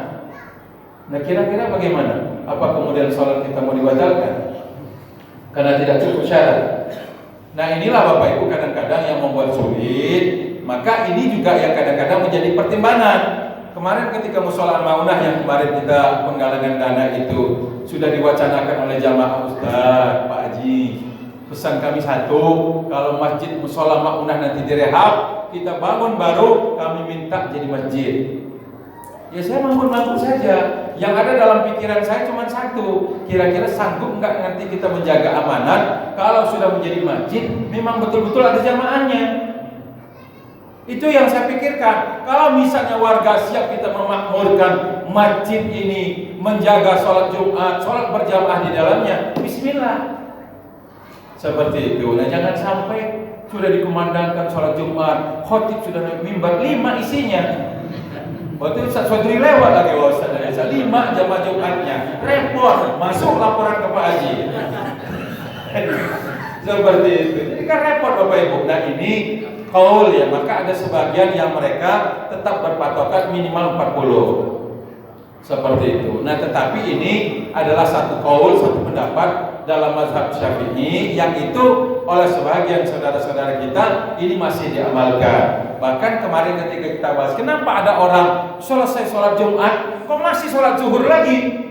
Nah, kira-kira bagaimana? Apa kemudian sholat kita mau dibatalkan? Karena tidak cukup syarat. Nah, inilah Bapak Ibu kadang-kadang yang membuat sulit. Maka ini juga yang kadang-kadang menjadi pertimbangan. Kemarin ketika musola Maunah yang kemarin kita penggalangan dana itu sudah diwacanakan oleh jamaah Ustaz, Pak Haji. Pesan kami satu, kalau masjid musola Maunah nanti direhab, kita bangun baru, kami minta jadi masjid. Ya saya bangun saja. Yang ada dalam pikiran saya cuma satu, kira-kira sanggup nggak nanti kita menjaga amanat kalau sudah menjadi masjid, memang betul-betul ada jamaahnya. Itu yang saya pikirkan. Kalau misalnya warga siap kita memakmurkan masjid ini menjaga sholat Jumat, sholat berjamaah di dalamnya, bismillah. Seperti itu. Nah, jangan sampai sudah dikumandangkan sholat Jumat, khotib sudah naik mimbar, 5 isinya. Waktu Ustaz Sodri lewat lagi, Ustaz dari 5 jamaah Jumatnya, repot, masuk laporan ke Pak Haji. Seperti itu. Jadi kan repot Bapak Ibu. Nah, ini qaul ya, maka ada sebagian yang mereka tetap berpatokan minimal 40. Seperti itu. Nah, tetapi ini adalah satu qaul, satu pendapat dalam mazhab Syafi'i yang itu oleh sebagian saudara-saudara kita ini masih diamalkan. Bahkan kemarin ketika kita bahas, kenapa ada orang selesai sholat Jumat kok masih sholat zuhur lagi?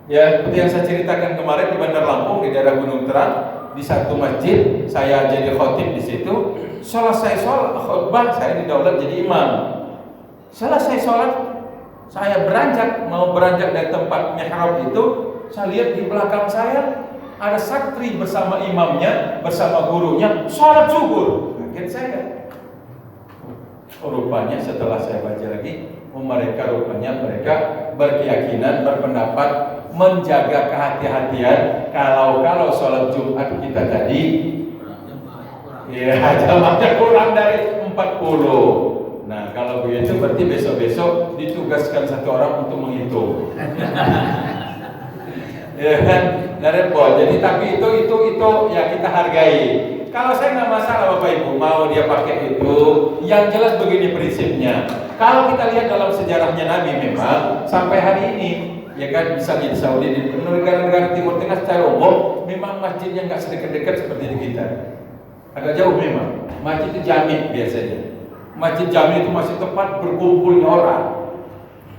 Ya, seperti yang saya ceritakan kemarin di Bandar Lampung, di daerah Gunung Terang, di satu masjid saya jadi khotib di situ. Selesai sholat khutbah saya didaulat jadi imam. Selesai sholat saya mau beranjak dari tempat mihrab itu, saya lihat di belakang saya ada santri bersama imamnya, bersama gurunya, sholat zuhur. Kaget saya. Rupanya setelah saya baca lagi, mereka berkeyakinan, berpendapat, menjaga kehati-hatian. Kalau sholat Jumat kita tadi, ya jamaahnya kurang dari 40. Nah kalau begitu berarti besok-besok ditugaskan satu orang untuk menghitung. Ya kan, nggak repot. Jadi tapi itu ya kita hargai. Kalau saya nggak masalah Bapak Ibu, mau dia pakai itu. Yang jelas begini prinsipnya. Kalau kita lihat dalam sejarahnya Nabi memang sampai hari ini, ya kan, misalnya di Saudi, di negara-negara Timur Tengah secara umum, memang masjidnya nggak sedekat-dekat seperti di kita. Agak jauh memang. Masjid itu jami biasanya. Masjid jami itu masih tempat berkumpulnya orang.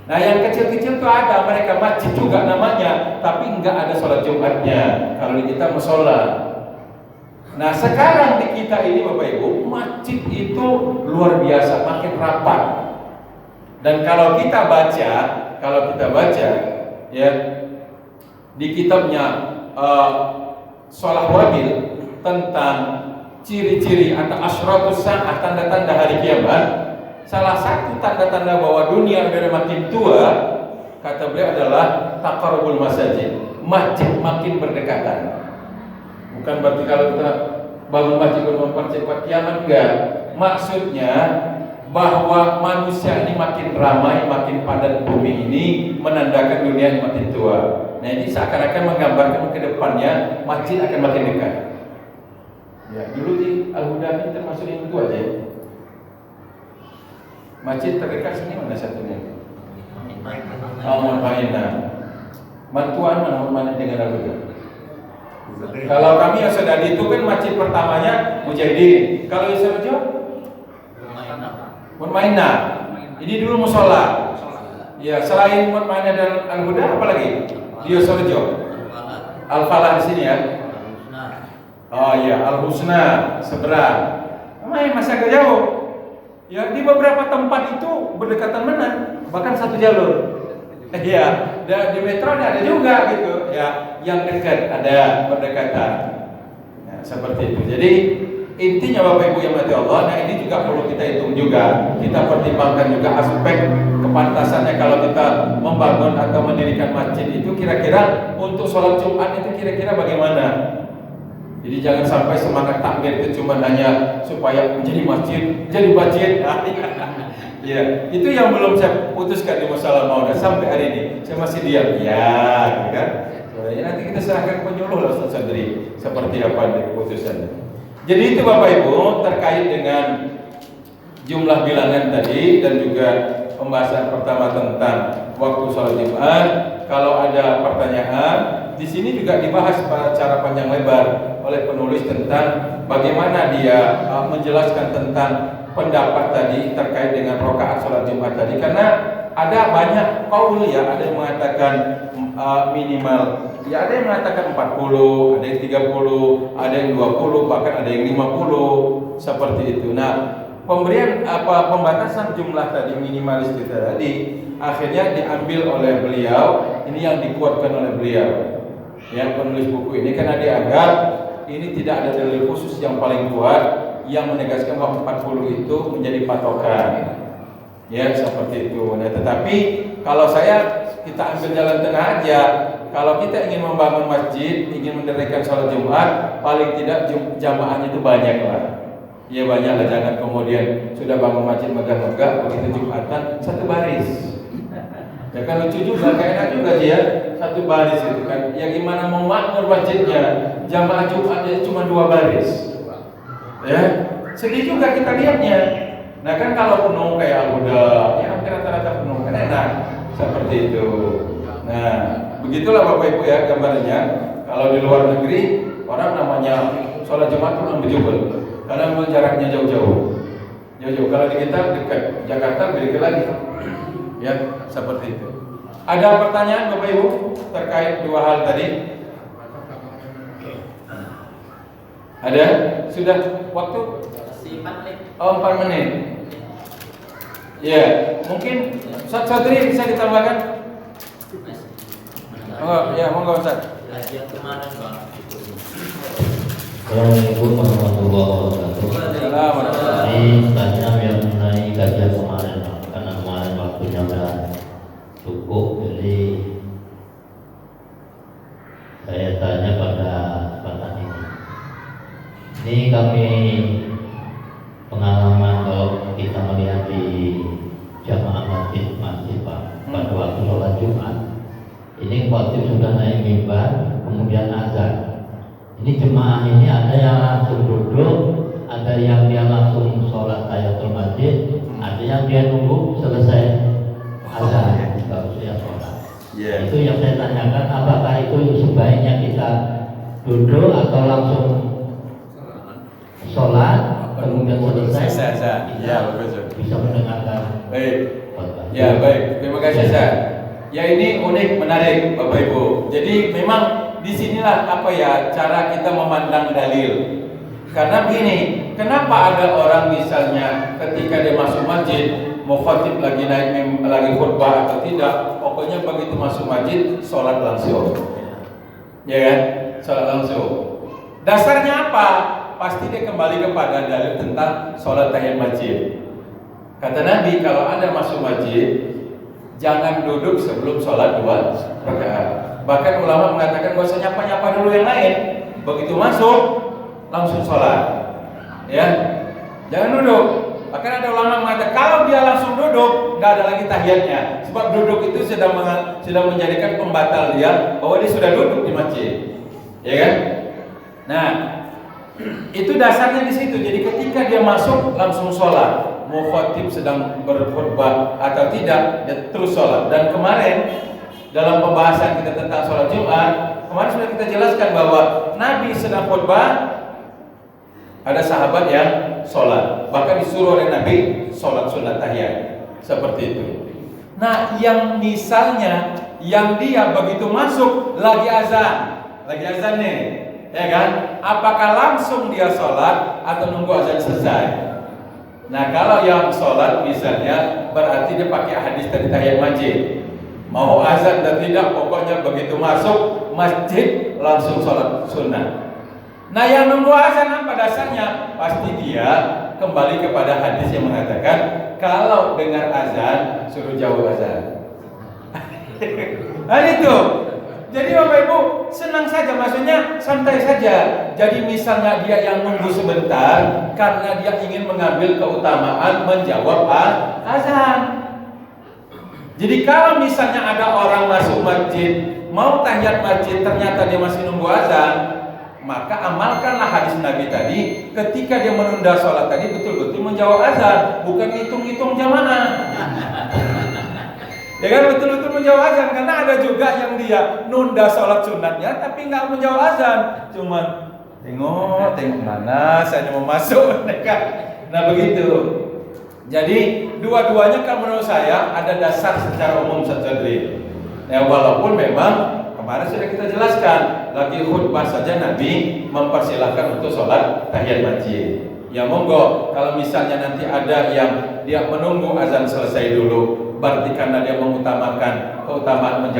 Nah yang kecil-kecil itu ada, mereka masjid juga namanya, tapi nggak ada sholat Jumatnya. Kalau di kita musola. Nah sekarang di kita ini Bapak Ibu, masjid itu luar biasa, makin rapat. Dan kalau kita baca, ya di kitabnya Shalah Wabil tentang ciri-ciri atau asyratus sa'ah, tanda-tanda hari kiamat. Salah satu tanda-tanda bahwa dunia sudah makin tua, kata beliau adalah taqarrubul masajid. Masjid makin berdekatan. Bukan berarti kalau kita bangun masjid mempercepat kiamat, enggak. Maksudnya bahwa manusia ini makin ramai, makin padat bumi ini menandakan dunia ini makin tua. Nah ini seakan-akan menggambarkan ke depannya masjid akan makin dekat. Ya, dulu di Al-Huda ini termasuk yang tua aja. Masjid terdekat sini mana satunya? Al-Mutmainah. Mantuan mana dengan Al-Huda? Kalau kami yang sudah itu kan masjid pertamanya Mujahidin. Kalau yang Serjo? Mutmainah. Ini dulu musola. Ya, selain Mutmainah dan Al-Huda apa lagi? Di Serjo. Al-Falah di sini ya. Oh iya, Al-Husna seberang. Masih agak jauh. Ya, di beberapa tempat itu berdekatan mana? Bahkan satu jalur. Iya, dan di metro ada juga gitu. Ya, yang dekat ada berdekatan. Nah, seperti itu. Jadi intinya Bapak Ibu yang mati Allah, nah ini juga perlu kita hitung juga. Kita pertimbangkan juga aspek kepantasannya kalau kita membangun atau mendirikan masjid itu kira-kira untuk sholat Jumat itu kira-kira bagaimana? Jadi jangan sampai semangat takbir itu cuma hanya supaya menjadi masjid, jadi masjid. Ya, itu yang belum saya putuskan di masalah Maudah sampai hari ini. Saya masih diam, ya, kan? Soalnya nanti kita serahkan penyuluh lah Ustaz Sadri seperti apa keputusannya. Jadi itu Bapak Ibu terkait dengan jumlah bilangan tadi dan juga pembahasan pertama tentang waktu sholat Jumat. Kalau ada pertanyaan, di sini juga dibahas secara panjang lebar oleh penulis tentang bagaimana dia menjelaskan tentang pendapat tadi terkait dengan rakaat sholat Jumat tadi, karena ada banyak qaul ya, ada yang mengatakan minimal, ya ada yang mengatakan 40, ada yang 30, ada yang 20, bahkan ada yang 50 seperti itu. Nah, pemberian pembatasan jumlah tadi minimalis itu tadi akhirnya diambil oleh beliau, ini yang dikuatkan oleh beliau yang penulis buku ini, karena dianggap ini tidak ada dalil khusus yang paling kuat yang menegaskan bahwa 40 itu menjadi patokan. Ya, seperti itu. Nah, tetapi kalau kita ambil jalan tengah aja. Kalau kita ingin membangun masjid, ingin mendirikan sholat Jumat, paling tidak jamaahnya itu banyak lah. Ya banyak lah, jangan kemudian sudah bangun masjid megah-megah, begitu Jumatan satu baris. Ya kan lucu juga, kayak enak juga sih ya, satu baris itu kan. Ya gimana mau makmur masjidnya, jamaah Jumatnya cuma 2 baris. Ya, sedih juga kita lihatnya. Nah kan kalau penuh kayak Al-Huda, ya hampir rata-rata penuh, kan enak seperti itu. Nah, begitulah Bapak Ibu ya gambarnya. Kalau di luar negeri, orang namanya sholat Jumat itu berjubel, karena memang jaraknya jauh-jauh. Kalau di kita dekat, Jakarta lebih dekat lagi. Ya, seperti itu. Ada pertanyaan Bapak Ibu terkait 2 hal tadi? Ada? Sudah waktu? 4 menit. Oh, 4 menit. Ya, mungkin Ustaz Sadri bisa ditambahkan? Oh, ya, monggo Ustaz. Yang kemarin Bang, itu Assalamualaikum warahmatullahi wabarakatuh. Ini tanya yang mengenai kajian kemarin, karena kemarin waktunya sudah cukup, jadi saya tanya pada kesempatan ini. Ini kami pengalaman kalau kita melihat di jamaah masjid Pak, pada waktu sholat Jumat, ini khotib sudah naik mimbar, kemudian azan. Ini jemaah ini ada yang langsung duduk, ada yang dia langsung sholat tahiyatul masjid, ada yang dia nunggu selesai azan baru dia sholat. Itu yang saya tanyakan, apakah itu sebaiknya kita duduk atau langsung sholat kemudian selesai? Ya, betul. Bisa mendengarkan. Baik. Ya, baik. Terima kasih, Ustaz. Ya, ini unik, menarik, Bapak Ibu. Jadi memang disinilah cara kita memandang dalil. Karena begini, kenapa ada orang misalnya ketika dia masuk masjid, mau khotib lagi lagi khutbah atau tidak, pokoknya begitu masuk masjid sholat langsung, ya kan? Sholat langsung. Dasarnya apa? Pasti dia kembali kepada dalil tentang sholat tahiyat masjid. Kata Nabi, kalau Anda masuk masjid, jangan duduk sebelum sholat 2 rakaat. Bahkan ulama mengatakan gak usah nyapa-nyapa dulu yang lain. Begitu masuk, langsung sholat. Ya, jangan duduk. Bahkan ada ulama mengatakan kalau dia langsung duduk, gak ada lagi tahiyatnya. Sebab duduk itu sudah menjadikan pembatal dia bahwa dia sudah duduk di masjid. Ya kan? Nah, itu dasarnya di situ. Jadi ketika dia masuk langsung sholat. Mau khotib sedang berkhutbah atau tidak, dia terus sholat. Dan kemarin dalam pembahasan kita tentang sholat Jumat, kemarin sudah kita jelaskan bahwa Nabi sedang khutbah, ada sahabat yang sholat, bahkan disuruh oleh Nabi sholat sunat tahiyat seperti itu. Nah, yang misalnya yang dia begitu masuk lagi azan nih, ya kan? Apakah langsung dia sholat atau nunggu azan selesai? Nah, kalau yang sholat misalnya berarti dia pakai hadis dari tahiyat masjid. Mau azan dan tidak, pokoknya begitu masuk masjid langsung sholat sunnah. Nah, yang nunggu azan apa dasarnya? Pasti dia kembali kepada hadis yang mengatakan kalau dengar azan suruh jauh azan. Nah itu. Jadi Bapak Ibu senang saja, maksudnya santai saja. Jadi misalnya dia yang nunggu sebentar karena dia ingin mengambil keutamaan menjawab azan. Jadi kalau misalnya ada orang masuk masjid, mau tahiyat masjid, ternyata dia masih nunggu azan, maka amalkanlah hadis Nabi tadi. Ketika dia menunda sholat tadi, betul-betul menjawab azan, bukan hitung-hitung jamaah. Ya kan, betul-betul menjawab azan. Karena ada juga yang dia nunda sholat sunatnya, tapi nggak menjawab azan, cuman tengok mana, saya mau masuk. Nah begitu. Jadi dua-duanya kan menurut saya ada dasar secara umum saja. Ya, walaupun memang kemarin sudah kita jelaskan, lagi khutbah saja Nabi mempersilahkan untuk sholat tahiyat masjid. Ya monggo, kalau misalnya nanti ada yang dia menunggu azan selesai dulu, berarti karena dia mengutamakan keutamaan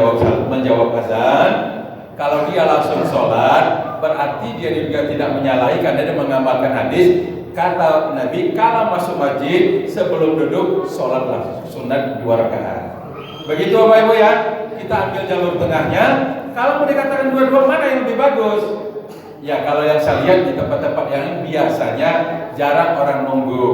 menjawab azan. Kalau dia langsung sholat, berarti dia juga tidak menyalahi karena dia mengamalkan hadis. Kata Nabi, kalau masuk masjid sebelum duduk sholat langsung sunat 2 rakaat. Begitu Bapak Ibu ya. Kita ambil jalur tengahnya. Kalau mau dikatakan dua-dua mana yang lebih bagus? Ya kalau yang saya lihat di tempat-tempat yang biasanya jarang orang nunggu.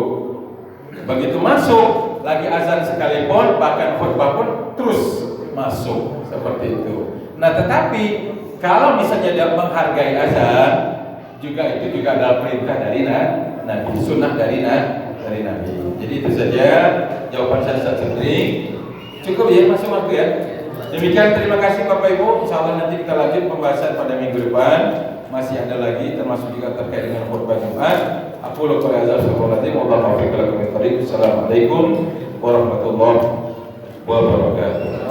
Begitu masuk lagi azan sekalipun, bahkan khutbah pun terus masuk seperti itu. Nah tetapi kalau misalnya dia menghargai azan, juga itu juga adalah perintah dari Nabi, sunnah dari Nabi. Jadi itu saja jawaban saya sendiri. Cukup ya, masuk waktu ya. Demikian, terima kasih Bapak Ibu. Insya Allah nanti kita lanjut pembahasan pada minggu depan. Masih ada lagi termasuk juga terkait dengan khutbah Jumat. Aku qouli hadza wa Assalamualaikum warahmatullahi wabarakatuh.